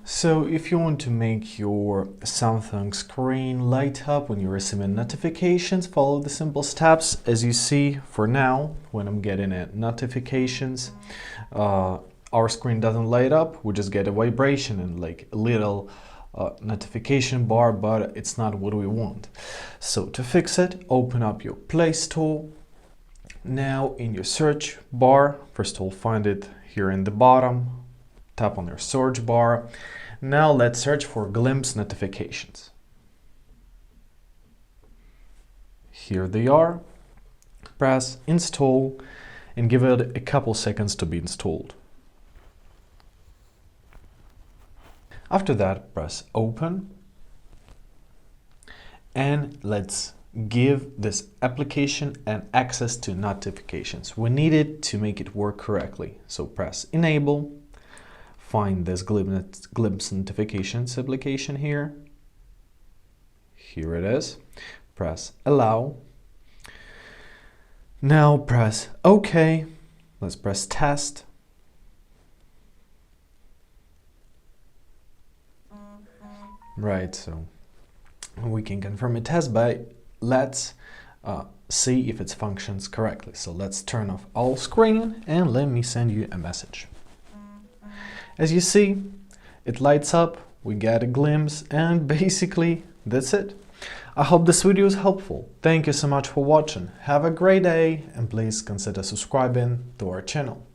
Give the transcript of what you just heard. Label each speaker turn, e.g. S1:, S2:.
S1: So if you want to make your Samsung screen light up when you receive notifications, follow the simple steps. As you see, for now, when I'm getting notifications, our screen doesn't light up. We just get a vibration and like a little notification bar, but it's not what we want. So to fix it, open up your Play Store. Now in your search bar, first of all, find it here in the bottom. Tap on your search bar. Now let's search for Glimpse notifications. Here they are. Press install and give it a couple seconds to be installed. After that, press open and let's give this application an access to notifications. We need it to make it work correctly. So press enable. Find this Glimpse notifications application here. Here it is. Press allow. Now press OK. Let's press test. Right, so we can confirm a test, but let's see if it functions correctly. So let's turn off all screen and let me send you a message. As you see, it lights up, we get a glimpse, and basically that's it. I hope this video is helpful. Thank you so much for watching. Have a great day and please consider subscribing to our channel.